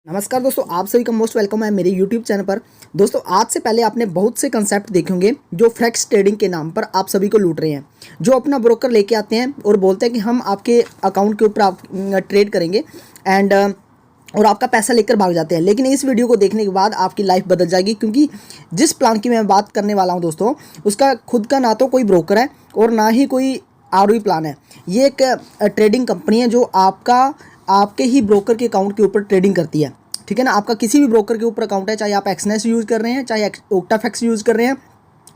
नमस्कार दोस्तों, आप सभी का मोस्ट वेलकम है मेरे YouTube चैनल पर। दोस्तों, आज से पहले आपने बहुत से कंसेप्ट देखे होंगे जो फ्लैक्स ट्रेडिंग के नाम पर आप सभी को लूट रहे हैं, जो अपना ब्रोकर लेके आते हैं और बोलते हैं कि हम आपके अकाउंट के ऊपर आप ट्रेड करेंगे एंड और आपका पैसा लेकर भाग जाते हैं। लेकिन इस वीडियो को देखने के बाद आपकी लाइफ बदल जाएगी, क्योंकि जिस प्लान की मैं बात करने वाला हूँ दोस्तों, उसका खुद का ना तो कोई ब्रोकर है और ना ही कोई ROE प्लान है। ये एक ट्रेडिंग कंपनी है जो आपके ही ब्रोकर के अकाउंट के ऊपर ट्रेडिंग करती है। ठीक है ना, आपका किसी भी ब्रोकर के ऊपर अकाउंट है, चाहे आप एक्सनेस यूज़ कर रहे हैं, चाहे ओक्टाफैक्स यूज़ कर रहे हैं,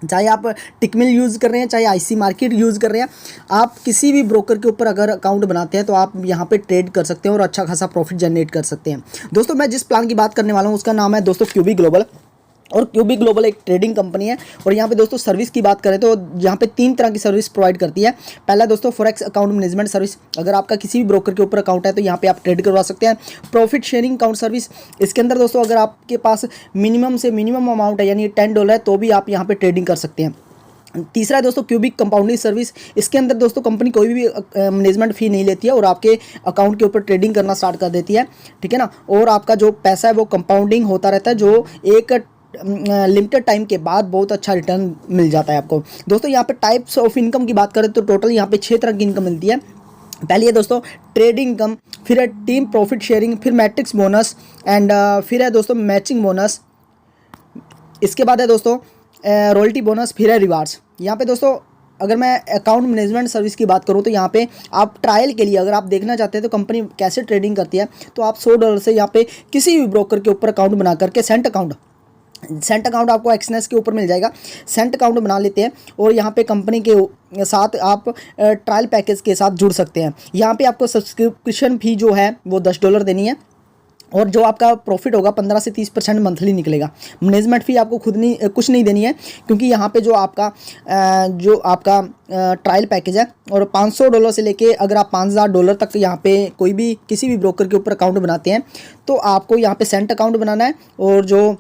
चाहे आप टिकमिल यूज़ कर रहे हैं, चाहे IC मार्केट यूज़ कर रहे हैं, आप किसी भी ब्रोकर के ऊपर अगर अकाउंट बनाते हैं तो आप यहाँ पे ट्रेड कर सकते हैं और अच्छा खासा प्रॉफिट जनरेट कर सकते हैं। दोस्तों, मैं जिस प्लान की बात करने वाला हूँ उसका नाम है दोस्तों क्यूबी ग्लोबल। और क्यूबी ग्लोबल एक ट्रेडिंग कंपनी है और यहाँ पे दोस्तों सर्विस की बात करें तो यहाँ पे 3 तरह की सर्विस प्रोवाइड करती है। पहला दोस्तों फॉरेक्स अकाउंट मैनेजमेंट सर्विस, अगर आपका किसी भी ब्रोकर के ऊपर अकाउंट है तो यहाँ पे आप ट्रेड करवा सकते हैं। प्रॉफिट शेयरिंग अकाउंट सर्विस, इसके अंदर दोस्तों अगर आपके पास मिनिमम से मिनिमम अमाउंट है यानी $10 है तो भी आप यहाँ पे ट्रेडिंग कर सकते हैं। तीसरा है दोस्तों क्यूबिक कंपाउंडिंग सर्विस, इसके अंदर दोस्तों कंपनी कोई भी मैनेजमेंट फ़ी नहीं लेती है और आपके अकाउंट के ऊपर ट्रेडिंग करना स्टार्ट कर देती है। ठीक है ना, और आपका जो पैसा है वो कंपाउंडिंग होता रहता है, जो एक लिमिटेड टाइम के बाद बहुत अच्छा रिटर्न मिल जाता है आपको। दोस्तों, यहाँ पे टाइप्स ऑफ इनकम की बात करें तो टोटल यहाँ पे 6 तरह की इनकम मिलती है। पहली है दोस्तों ट्रेडिंग इनकम, फिर है टीम प्रॉफिट शेयरिंग, फिर मैट्रिक्स बोनस एंड फिर है दोस्तों मैचिंग बोनस। इसके बाद है दोस्तों रॉयल्टी बोनस, फिर है रिवार्ड्स। यहाँ पे दोस्तों अगर मैं अकाउंट मैनेजमेंट सर्विस की बात करूँ तो यहाँ पे आप ट्रायल के लिए अगर आप देखना चाहते हैं तो कंपनी कैसे ट्रेडिंग करती है, तो आप $100 से यहाँ पे किसी भी ब्रोकर के ऊपर अकाउंट बना करके सेंट अकाउंट आपको एक्सनेस के ऊपर मिल जाएगा। सेंट अकाउंट बना लेते हैं और यहाँ पे कंपनी के साथ आप ट्रायल पैकेज के साथ जुड़ सकते हैं। यहाँ पे आपको सब्सक्रिप्शन फी जो है वो $10 देनी है और जो आपका प्रॉफिट होगा 15 से 30% मंथली निकलेगा। मैनेजमेंट फ़ी आपको कुछ नहीं देनी है, क्योंकि यहाँ पे जो आपका ट्रायल पैकेज है और $500 से लेके अगर आप $5000 तक यहाँ पे कोई भी किसी भी ब्रोकर के ऊपर अकाउंट बनाते हैं तो आपको यहाँ पे सेंट अकाउंट बनाना है और जो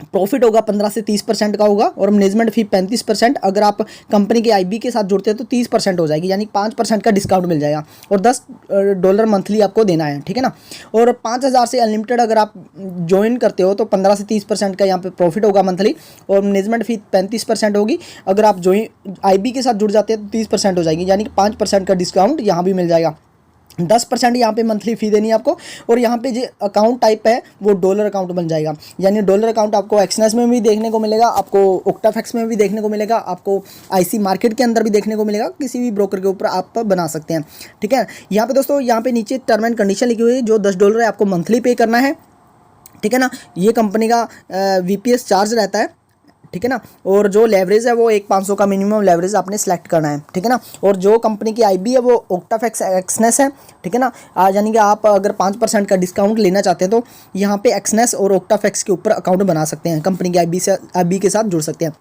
प्रॉफिट होगा 15 से 30% का होगा और मैनेजमेंट फ़ी 35%। अगर आप कंपनी के IB के साथ जुड़ते हैं तो 30% हो जाएगी, यानी 5% का डिस्काउंट मिल जाएगा और $10 मंथली आपको देना है। ठीक है ना, और 5000 से अनलिमिटेड अगर आप ज्वाइन करते हो तो 15 से 30% का यहाँ पे प्रॉफिट होगा मंथली और मैनेजमेंट फ़ी 35% होगी। अगर आप IB के साथ जुड़ जाते हैं तो 30% हो जाएगी, यानी कि 5% का डिस्काउंट यहाँ भी मिल जाएगा। 10% यहाँ पे मंथली फ़ी देनी है आपको और यहाँ पे जो अकाउंट टाइप है वो डॉलर अकाउंट बन जाएगा, यानी डॉलर अकाउंट आपको एक्सनेस में भी देखने को मिलेगा, आपको ओक्टाफैक्स में भी देखने को मिलेगा, आपको IC मार्केट के अंदर भी देखने को मिलेगा, किसी भी ब्रोकर के ऊपर आप बना सकते हैं। ठीक है, यहाँ पे दोस्तों यहाँ पे नीचे टर्म एंड कंडीशन लिखी हुई है, जो $10 है आपको मंथली पे करना है। ठीक है ना, ये कंपनी का VPS चार्ज रहता है। ठीक है ना, और जो लेवरेज है वो 500 का मिनिमम लेवरेज आपने सेलेक्ट करना है। ठीक है ना, और जो कंपनी की IB है वो ओक्टाफैक्स एक्सनेस है। ठीक है ना, यानी कि आप अगर 5% का डिस्काउंट लेना चाहते हैं तो यहाँ पे एक्सनेस और ओक्टाफैक्स के ऊपर अकाउंट बना सकते हैं, कंपनी की IB के साथ जुड़ सकते हैं।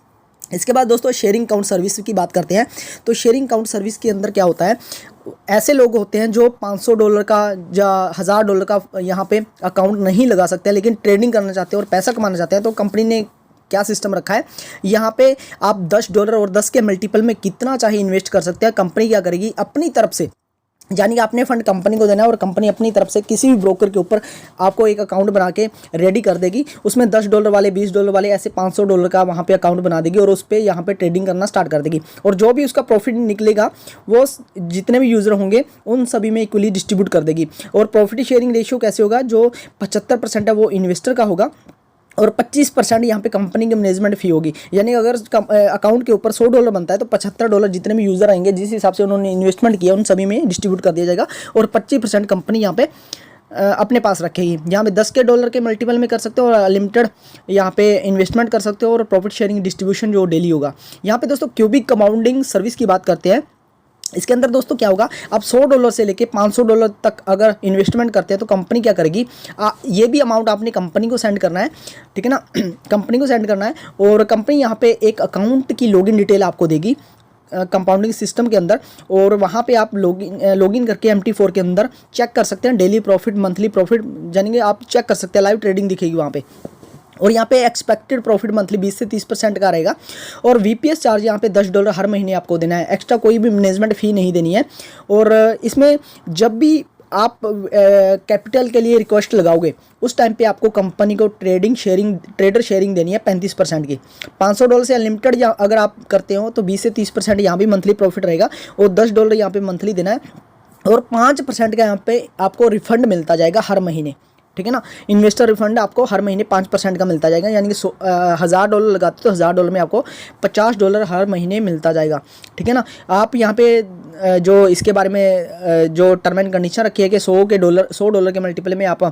इसके बाद दोस्तों शेयरिंग अकाउंट सर्विस की बात करते हैं। तो शेयरिंग अकाउंट सर्विस के अंदर क्या होता है, ऐसे लोग होते हैं जो $500 का या $1000 का यहाँ पे अकाउंट नहीं लगा सकते, लेकिन ट्रेडिंग करना चाहते हैं और पैसा कमाना चाहते हैं। तो कंपनी ने क्या सिस्टम रखा है, यहाँ पे आप $10 और 10 के मल्टीपल में कितना चाहे इन्वेस्ट कर सकते हैं। कंपनी क्या करेगी अपनी तरफ से, यानी कि आपने फंड कंपनी को देना है और कंपनी अपनी तरफ से किसी भी ब्रोकर के ऊपर आपको एक अकाउंट बना के रेडी कर देगी। उसमें $10 वाले, $20 वाले, ऐसे $500 का वहाँ पे अकाउंट बना देगी और उस पर यहाँ पे ट्रेडिंग करना स्टार्ट कर देगी और जो भी उसका प्रॉफिट निकलेगा वो जितने भी यूज़र होंगे उन सभी में इक्वली डिस्ट्रीब्यूट कर देगी। और प्रॉफिट शेयरिंग रेशियो कैसे होगा, जो 75% है वो इन्वेस्टर का होगा और 25% यहाँ पे कंपनी की मैनेजमेंट फ़ी होगी। यानी अगर अकाउंट के ऊपर $100 बनता है तो $75 जितने भी यूज़र आएंगे जिस हिसाब से उन्होंने इन्वेस्टमेंट किया उन सभी में डिस्ट्रीब्यूट कर दिया जाएगा और 25% कंपनी यहाँ पे अपने पास रखेगी। यहाँ पे $10 के मल्टीपल में कर सकते हो और लिमिटेड यहाँ पे इन्वेस्टमेंट कर सकते हो और प्रॉफिट शेयरिंग डिस्ट्रीब्यूशन जो डेली होगा। यहाँ पे दोस्तों क्यूबिक कंपाउंडिंग सर्विस की बात करते हैं। इसके अंदर दोस्तों क्या होगा, आप $100 से लेके $500 तक अगर इन्वेस्टमेंट करते हैं तो कंपनी क्या करेगी, ये भी अमाउंट आपने कंपनी को सेंड करना है। ठीक है ना, कंपनी को सेंड करना है और कंपनी यहाँ पे एक अकाउंट की लॉगिन डिटेल आपको देगी कंपाउंडिंग सिस्टम के अंदर और वहाँ पे आप लॉगिन करके MT4 के अंदर चेक कर सकते हैं डेली प्रॉफिट, मंथली प्रॉफिट, यानी कि आप चेक कर सकते हैं, लाइव ट्रेडिंग दिखेगी वहाँ पे। और यहाँ पे एक्सपेक्टेड प्रॉफिट मंथली 20 से 30% का रहेगा और VPS चार्ज यहाँ पे $10 हर महीने आपको देना है, एक्स्ट्रा कोई भी मैनेजमेंट फ़ी नहीं देनी है। और इसमें जब भी आप कैपिटल के लिए रिक्वेस्ट लगाओगे उस टाइम पे आपको कंपनी को ट्रेडर शेयरिंग देनी है 35% की। $500 से अनलिमिटेड अगर आप करते हो तो 20 से 30% यहाँ भी मंथली प्रॉफिट रहेगा और $10 यहाँ पे मंथली देना है और 5% का यहाँ पे आपको रिफंड मिलता जाएगा हर महीने, ठीक है ना। इन्वेस्टर रिफंड आपको हर महीने 5% का मिलता जाएगा, यानी कि $1000 लगाते तो $1000 में आपको $50 हर महीने मिलता जाएगा, ठीक है ना। आप यहाँ पे जो इसके बारे में जो टर्म एंड कंडीशन रखी है कि $100 के मल्टीपल में आप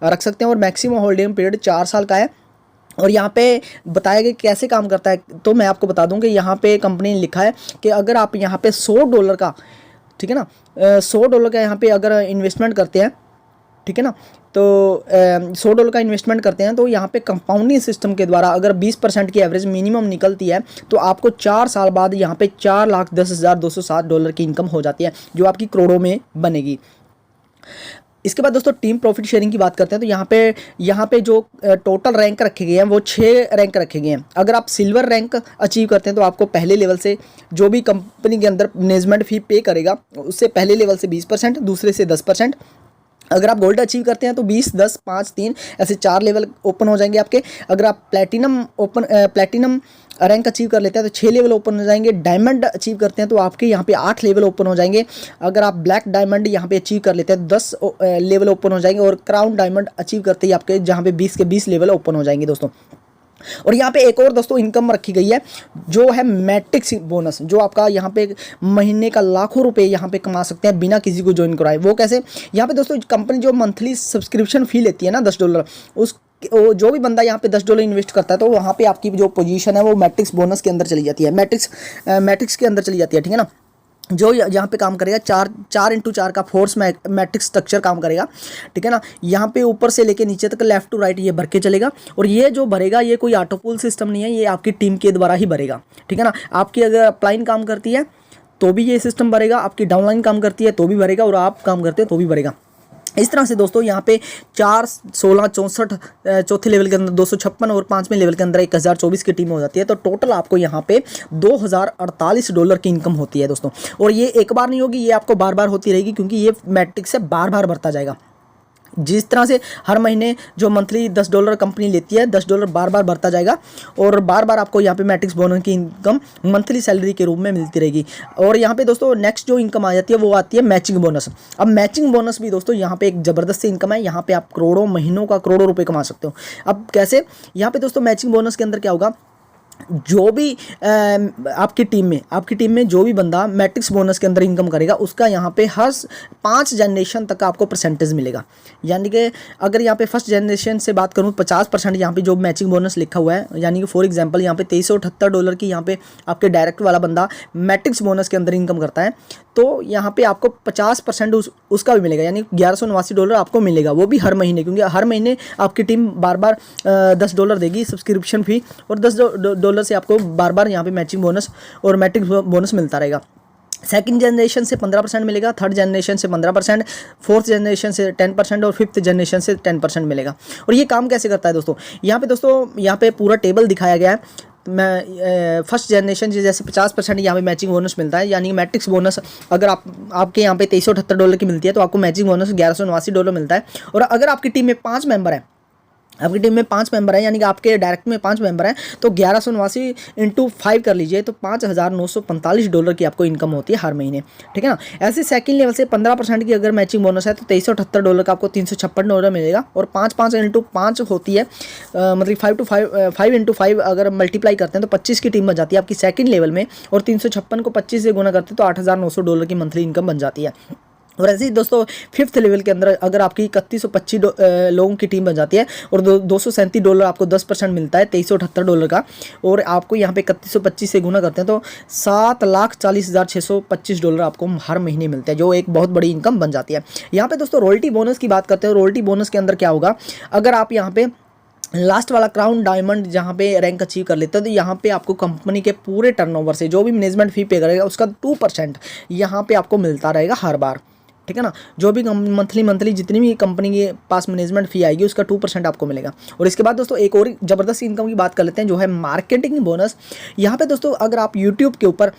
रख सकते हैं और मैक्सिमम होल्डिंग पीरियड 4 साल का है। और यहाँ पे बताया गया कैसे काम करता है, तो मैं आपको बता दूं कि यहाँ पे कंपनी ने लिखा है कि अगर आप यहाँ पे $100 का, ठीक है ना, $100 का यहाँ पे अगर इन्वेस्टमेंट करते हैं, ठीक है ना, तो $100 का इन्वेस्टमेंट करते हैं तो यहाँ पे कंपाउंडिंग सिस्टम के द्वारा अगर 20% की एवरेज मिनिमम निकलती है तो आपको 4 साल बाद यहाँ पे $4,10,207 की इनकम हो जाती है, जो आपकी करोड़ों में बनेगी। इसके बाद दोस्तों टीम प्रॉफिट शेयरिंग की बात करते हैं तो यहाँ पे जो टोटल रैंक रखे गए हैं वो 6 रैंक रखे गए हैं। अगर आप सिल्वर रैंक अचीव करते हैं तो आपको पहले लेवल से जो भी कंपनी के अंदर मैनेजमेंट फी पे करेगा उससे पहले लेवल से 20%, दूसरे से 10%। अगर आप गोल्ड अचीव करते हैं तो 20, 10, 5, 3 ऐसे 4 लेवल ओपन हो जाएंगे आपके। अगर आप प्लैटिनम रैंक अचीव कर लेते हैं तो 6 लेवल ओपन हो जाएंगे। डायमंड अचीव करते हैं तो आपके यहाँ पे 8 लेवल ओपन हो जाएंगे। अगर आप ब्लैक डायमंड यहाँ पे अचीव कर लेते हैं तो 10 लेवल ओपन हो जाएंगे और क्राउन डायमंड अचीव करते ही आपके जहाँ पे 20 के 20 लेवल ओपन हो जाएंगे दोस्तों। और यहाँ पे एक और दोस्तों इनकम रखी गई है जो है मैट्रिक्स बोनस, जो आपका यहाँ पे महीने का लाखों रुपए यहाँ पे कमा सकते हैं बिना किसी को ज्वाइन कराए। वो कैसे, यहाँ पे दोस्तों कंपनी जो मंथली सब्सक्रिप्शन फी लेती है ना $10, उस जो भी बंदा यहाँ पे $10 इन्वेस्ट करता है तो वहाँ पे आपकी जो पोजीशन है वो मैट्रिक्स बोनस के अंदर चली जाती है, मैट्रिक्स के अंदर चली जाती है, ठीक है ना। जो यहाँ पे काम करेगा 4x4 का फोर्स मैट्रिक्स स्ट्रक्चर काम करेगा, ठीक है ना। यहाँ पे ऊपर से लेके नीचे तक लेफ्ट टू राइट ये भर के चलेगा और ये जो भरेगा ये कोई ऑटोपूल सिस्टम नहीं है, ये आपकी टीम के द्वारा ही भरेगा, ठीक है ना। आपकी अगर अपलाइन काम करती है तो भी ये सिस्टम भरेगा, आपकी डाउनलाइन काम करती है तो भी भरेगा और आप काम करते हैं तो भी भरेगा। इस तरह से दोस्तों यहाँ पे 4, 16, 64 चौथे लेवल के अंदर 256 और 5वें लेवल के अंदर 1024 की टीम हो जाती है। तो टोटल आपको यहाँ पे $2048 की इनकम होती है दोस्तों। और ये एक बार नहीं होगी, ये आपको बार बार होती रहेगी क्योंकि ये मैट्रिक्स से बार बार बढ़ता जाएगा। जिस तरह से हर महीने जो मंथली $10 कंपनी लेती है, $10 बार बार बढ़ता जाएगा और बार बार आपको यहाँ पे मैट्रिक्स बोनस की इनकम मंथली सैलरी के रूप में मिलती रहेगी। और यहाँ पे दोस्तों नेक्स्ट जो इनकम आ जाती है वो आती है मैचिंग बोनस। अब मैचिंग बोनस भी दोस्तों यहाँ पे एक ज़बरदस्त इनकम है, यहाँ पे आप करोड़ों महीनों का करोड़ों रुपये कमा सकते हो। अब कैसे, यहाँ पे दोस्तों मैचिंग बोनस के अंदर क्या होगा, जो भी आपकी टीम में जो भी बंदा मैट्रिक्स बोनस के अंदर इनकम करेगा उसका यहाँ पे हर 5 जनरेशन तक आपको परसेंटेज मिलेगा। यानी कि अगर यहाँ पे फर्स्ट जनरेशन से बात करूँ 50% यहाँ पे जो मैचिंग बोनस लिखा हुआ है, यानी कि फॉर एग्जांपल यहाँ पे $2378 की यहाँ पे आपके डायरेक्ट वाला बंदा मैट्रिक्स बोनस के अंदर इनकम करता है तो यहाँ पे आपको 50% उसका भी मिलेगा, यानी $1179 आपको मिलेगा, वो भी हर महीने, क्योंकि हर महीने आपकी टीम बार बार $10 देगी सब्सक्रिप्शन फी और $10 से आपको बार बार यहाँ पे मैचिंग बोनस और मैट्रिक्स बोनस मिलता रहेगा। सेकंड जनरेशन से 15% मिलेगा, थर्ड जनरेशन से 15%, फोर्थ जनरेशन से 10% और फिफ्थ जनरेशन से 10% मिलेगा। और ये काम कैसे करता है दोस्तों, यहाँ पे पूरा टेबल दिखाया गया है। मैं फर्स्ट जनरेशन जैसे 50% यहाँ पे मैचिंग बोनस मिलता है, यानी मैट्रिक्स बोनस अगर आपके यहाँ पे $2378 की मिलती है तो आपको मैचिंग बोनस $1179 मिलता है। और अगर आपकी टीम में 5 मेंबर हैं, आपकी टीम में 5 मेंबर हैं, यानी कि आपके डायरेक्ट में 5 मेंबर हैं तो 1179 इंटू 5 कर लीजिए तो $5945 की आपको इनकम होती है हर महीने, ठीक है ना। ऐसे सेकंड लेवल से 15% की अगर मैचिंग बोनस है तो $2378 का आपको $356 मिलेगा और 5 इंटू 5 होती है, मतलब 5 इंटू 5 अगर मल्टीप्लाई करते हैं तो 25 की टीम बन जाती है आपकी सेकंड लेवल में और 356 को 25 से गुना करते हैं तो $8900 की मंथली इनकम बन जाती है। और ऐसे ही दोस्तों फिफ्थ लेवल के अंदर अगर आपकी 3125 लोगों की टीम बन जाती है और $237 आपको 10% मिलता है $2378 का, और आपको यहाँ पे 3125 से गुना करते हैं तो $7,40,625 आपको हर महीने मिलते हैं, जो एक बहुत बड़ी इनकम बन जाती है। यहाँ पे दोस्तों रॉयल्टी बोनस की बात करते हैं। रॉयल्टी बोनस के अंदर क्या होगा, अगर आप यहाँ पे लास्ट वाला क्राउन डायमंड जहाँ पे रैंक अचीव कर लेते हैं तो यहाँ पे आपको कंपनी के पूरे टर्नओवर से जो भी मैनेजमेंट फी पे करेगा उसका 2% यहाँ पे आपको मिलता रहेगा हर बार, ठीक है ना। जो भी मंथली जितनी भी कंपनी के पास मैनेजमेंट फी आएगी उसका 2% आपको मिलेगा। और इसके बाद दोस्तों एक और ज़बरदस्त इनकम की बात कर लेते हैं जो है मार्केटिंग बोनस। यहाँ पे दोस्तों अगर आप यूट्यूब के ऊपर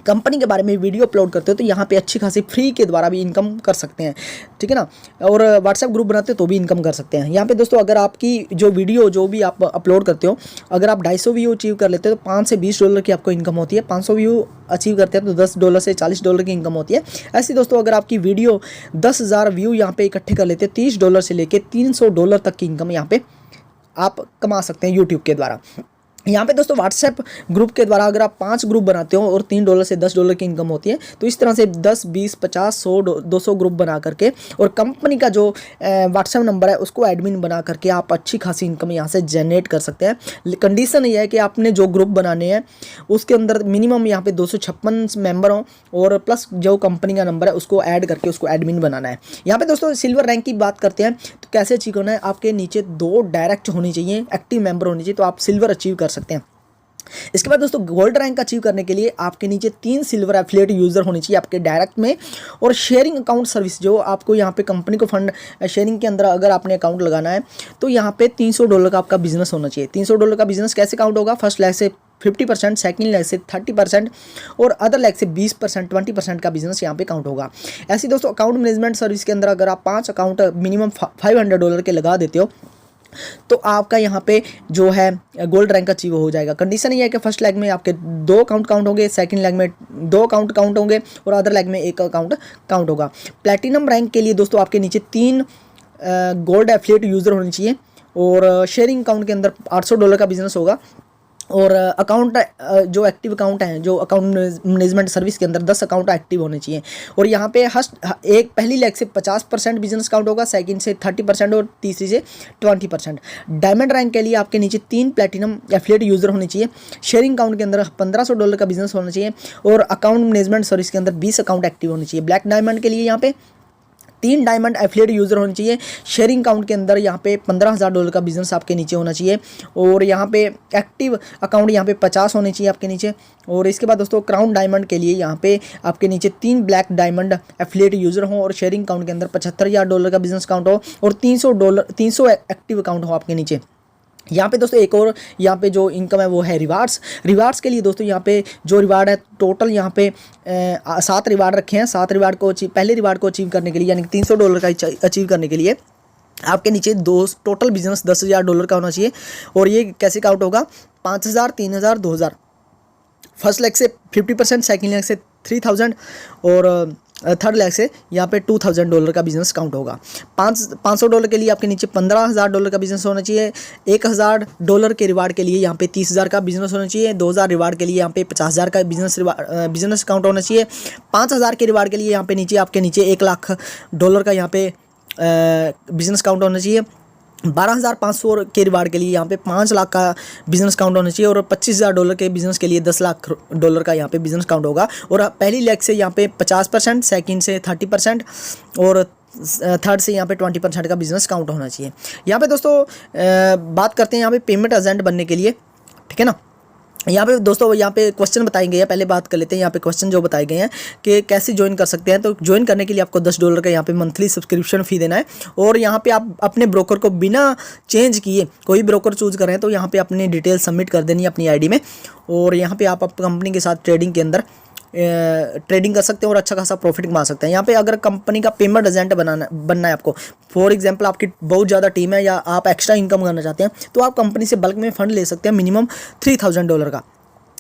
कंपनी के बारे में वीडियो अपलोड करते हो तो यहाँ पे अच्छी खासी फ्री के द्वारा भी इनकम कर सकते हैं, ठीक है ना। और व्हाट्सएप ग्रुप बनाते हो तो भी इनकम कर सकते हैं। यहाँ पे दोस्तों अगर आपकी जो वीडियो जो भी आप अपलोड करते हो, अगर आप 250 व्यू अचीव कर लेते हो तो 5 से 20 डॉलर की आपको इनकम होती है। 500 व्यू अचीव करते हैं तो 10 डॉलर से 40 डॉलर की इनकम होती है। ऐसे दोस्तों अगर आपकी वीडियो 10,000 व्यू यहाँ पे इकट्ठे कर लेते हैं, 30 डॉलर से लेकर 300 डॉलर तक की इनकम यहाँ पे आप कमा सकते हैं यूट्यूब के द्वारा। यहाँ पे दोस्तों व्हाट्सएप ग्रुप के द्वारा अगर आप 5 ग्रुप बनाते हो और 3 डॉलर से 10 डॉलर की इनकम होती है, तो इस तरह से 10, 20, 50, 100, 200 ग्रुप बना करके और कंपनी का जो व्हाट्सएप नंबर है उसको एडमिन बना करके आप अच्छी खासी इनकम यहाँ से जनरेट कर सकते हैं। कंडीशन ये है कि आपने जो ग्रुप बनाने हैं उसके अंदर मिनिमम यहाँ पे 256 मेंबर हों और प्लस जो कंपनी का नंबर है उसको ऐड करके उसको एडमिन बनाना है। यहाँ पे दोस्तों सिल्वर रैंक की बात करते हैं तो कैसे अचीव करना है, आपके नीचे 2 डायरेक्ट होनी चाहिए, एक्टिव मेंबर होनी चाहिए, तो आप सिल्वर अचीव कर सकते हैं। इसके बाद दोस्तों गोल्ड रैंक अचीव करने के लिए आपके नीचे 3 सिल्वर एफिलिएट यूजर होने चाहिए आपके डायरेक्ट में, और शेयरिंग अकाउंट सर्विस जो आपको यहाँ पे कंपनी को फंड शेयरिंग के अंदर अगर आपने अकाउंट लगाना है तो यहाँ पे 300 डॉलर का आपका बिजनेस होना चाहिए। 300 डॉलर का बिजनेस कैसे काउंट होगा, फर्स्ट लेग से 50%, सेकंड लेग से 30% और अदर लेग से 20%, 20% का बिजनेस यहाँ पे काउंट होगा। ऐसे दोस्तों अकाउंट मैनेजमेंट सर्विस के अंदर अगर आप 5 अकाउंट मिनिमम 500 डॉलर के लगा देते हो तो आपका यहाँ पे जो है गोल्ड रैंक अचीव हो जाएगा। कंडीशन ये है कि फर्स्ट लेग में आपके 2 अकाउंट काउंट होंगे, सेकंड लेग में 2 अकाउंट काउंट होंगे और अदर लेग में 1 अकाउंट काउंट होगा। प्लैटिनम रैंक के लिए दोस्तों आपके नीचे 3 गोल्ड एफिलिएट यूज़र होने चाहिए और शेयरिंग अकाउंट के अंदर 800 डॉलर का बिजनेस होगा और अकाउंट जो एक्टिव अकाउंट हैं जो अकाउंट मैनेजमेंट सर्विस के अंदर 10 अकाउंट एक्टिव होने चाहिए और यहाँ पे एक पहली लेग से 50% बिजनेस काउंट होगा, सेकंड से 30% और तीसरी से 20%। डायमंड रैंक के लिए आपके नीचे 3 प्लैटिनम एफिलिएट यूज़र होने चाहिए, शेयरिंग अकाउंट के अंदर 1500 डॉलर का बिजनेस होना चाहिए और अकाउंट मैनेजमेंट सर्विस के अंदर 20 अकाउंट एक्टिव होने चाहिए। ब्लैक डायमंड के लिए यहाँ पे 3 डायमंड एफिलिएट यूज़र होने चाहिए, शेयरिंग अकाउंट के अंदर यहाँ पे 15,000 डॉलर का बिजनेस आपके नीचे होना चाहिए और यहाँ पे एक्टिव अकाउंट यहाँ पे 50 होने चाहिए आपके नीचे। और इसके बाद दोस्तों क्राउन डायमंड के लिए यहाँ पे आपके नीचे 3 ब्लैक डायमंड एफिलिएट यूज़र हों और शेयरिंग अकाउंट के अंदर 75,000 डॉलर का बिजनेस काउंट हो और 300 एक्टिव अकाउंट हो आपके नीचे। यहाँ पे दोस्तों एक और यहाँ पे जो इनकम है वो है रिवार्ड्स के लिए दोस्तों यहाँ पे जो रिवार्ड है टोटल यहाँ पे 7 रिवार्ड रखे हैं। 7 रिवार्ड को पहले रिवार्ड को अचीव करने के लिए यानी कि 300 डॉलर का अचीव करने के लिए आपके नीचे टोटल बिजनेस 10,000 डॉलर का होना चाहिए और ये कैसे काउंट होगा 5,000, 3,000, 2,000। फर्स्ट लेग से 50%, सेकेंड लेग से 3,000 और थर्ड लेग से यहाँ पे 2,000 डॉलर का बिजनेस काउंट होगा। 500 डॉलर के लिए आपके नीचे 15,000 डॉलर का बिजनेस होना चाहिए। 1,000 डॉलर के रिवार्ड के लिए यहाँ पे 30,000 का बिजनेस होना चाहिए। 2,000 रिवार्ड के लिए यहाँ पे 50,000 का बिजनेस काउंट होना चाहिए। 5,000 के रिवार्ड के लिए यहाँ पे नीचे आपके नीचे 1 लाख डॉलर का यहाँ पे बिजनेस काउंट होना चाहिए। 12,500 के रिवार्ड के लिए यहाँ पे 5 लाख का बिजनेस काउंट होना चाहिए और 25,000 डॉलर के बिजनेस के लिए 10 लाख डॉलर का यहाँ पे बिजनेस काउंट होगा। और पहली लेग से यहाँ पे 50%, सेकंड से 30% और थर्ड से यहाँ पे 20% का बिजनेस काउंट होना चाहिए। यहाँ पे दोस्तों बात करते हैं यहाँ पे पेमेंट एजेंट बनने के लिए, ठीक है ना। यहाँ पे दोस्तों यहाँ पे क्वेश्चन बताए गए हैं, पहले बात कर लेते हैं यहाँ पे क्वेश्चन जो बताए गए हैं कि कैसे ज्वाइन कर सकते हैं। तो ज्वाइन करने के लिए आपको 10 डॉलर का यहाँ पे मंथली सब्सक्रिप्शन फ़ी देना है और यहाँ पे आप अपने ब्रोकर को बिना चेंज किए कोई ब्रोकर चूज़ करें तो यहाँ पे अपनी डिटेल सबमिट कर देनी है अपनी आईडी में और यहाँ पे आप कंपनी के साथ ट्रेडिंग के अंदर ट्रेडिंग कर सकते हैं और अच्छा खासा प्रॉफिट कमा सकते हैं। यहाँ पे अगर कंपनी का पेमेंट एजेंट बनना है आपको, फॉर एग्जांपल आपकी बहुत ज़्यादा टीम है या आप एक्स्ट्रा इनकम करना चाहते हैं तो आप कंपनी से बल्क में फ़ंड ले सकते हैं मिनिमम 3,000 डॉलर का।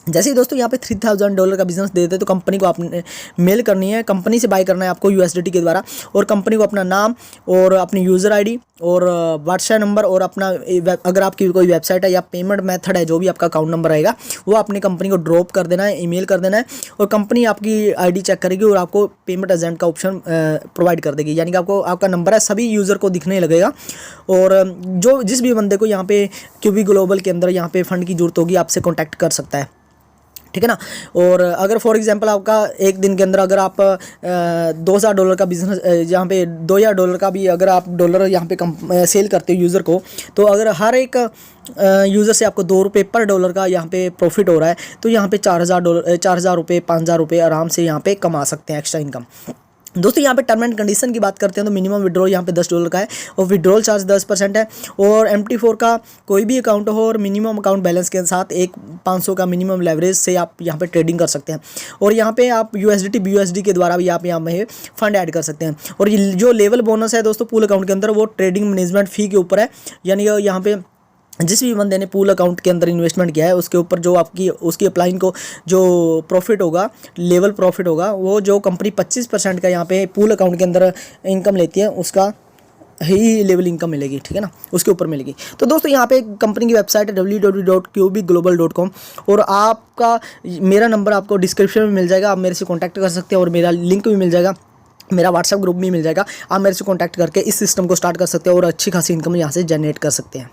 जैसे ही दोस्तों यहाँ पे 3,000 डॉलर का बिजनेस दे देते तो कंपनी को आपने मेल करनी है, कंपनी से बाय करना है आपको USDT के द्वारा और कंपनी को अपना नाम और अपनी यूज़र आईडी और व्हाट्सएप नंबर और अपना अगर आपकी कोई वेबसाइट है या पेमेंट मेथड है जो भी आपका अकाउंट नंबर रहेगा वो अपनी कंपनी को ड्रॉप कर देना है, ईमेल कर देना है और कंपनी आपकी आईडी चेक करेगी और आपको पेमेंट एजेंट का ऑप्शन प्रोवाइड कर देगी। यानी कि आपको आपका नंबर है सभी यूज़र को दिखने लगेगा और जो जिस भी बंदे को यहाँ पे QB ग्लोबल के अंदर यहाँ पे फ़ंड की जरूरत होगी आपसे कॉन्टैक्ट कर सकता है, ठीक है ना। और अगर फॉर एग्जांपल आपका एक दिन के अंदर अगर आप 2,000 डॉलर का बिजनेस यहाँ पे 2,000 डॉलर का भी अगर आप डॉलर यहाँ पे सेल करते हो यूज़र को, तो अगर हर एक यूज़र से आपको 2 रुपये पर डॉलर का यहाँ पे प्रॉफिट हो रहा है तो यहाँ पे 4,000 रुपये 5,000 रुपये आराम से यहाँ पे कमा सकते हैं एक्स्ट्रा इनकम। दोस्तों यहाँ पे टर्म एंड कंडीशन की बात करते हैं तो मिनिमम विड्रॉल यहाँ पे $10 का है और विड्रॉल चार्ज 10% है। और MT4 का कोई भी अकाउंट हो और मिनिमम अकाउंट बैलेंस के साथ एक 500 का मिनिमम लेवरेज से आप यहाँ पे ट्रेडिंग कर सकते हैं। और यहाँ पे आप USDT BUSD के द्वारा भी आप यहाँ पे फंड ऐड कर सकते हैं। और ये जो लेवल बोनस है दोस्तों पूल अकाउंट के अंदर, वो ट्रेडिंग मैनेजमेंट फ़ी के ऊपर है। यानी यहाँ पे जिस भी बंदे ने पूल अकाउंट के अंदर इन्वेस्टमेंट किया है उसके ऊपर जो आपकी उसकी अपलाइन को जो प्रॉफिट होगा, लेवल प्रॉफिट होगा, वो जो कंपनी 25% का यहाँ पे पूल अकाउंट के अंदर इनकम लेती है उसका ही लेवल इनकम मिलेगी, ठीक है ना, उसके ऊपर मिलेगी। तो दोस्तों यहाँ पे कंपनी की वेबसाइट है www.qbglobal.com और आपका मेरा नंबर आपको डिस्क्रिप्शन में मिल जाएगा, आप मेरे से कॉन्टैक्ट कर सकते हैं और मेरा लिंक भी मिल जाएगा, मेरा व्हाट्सएप ग्रुप भी मिल जाएगा। आप मेरे से कॉन्टैक्ट करके इस सिस्टम को स्टार्ट कर सकते हैं और अच्छी खासी इनकम यहाँ से जनरेट कर सकते हैं।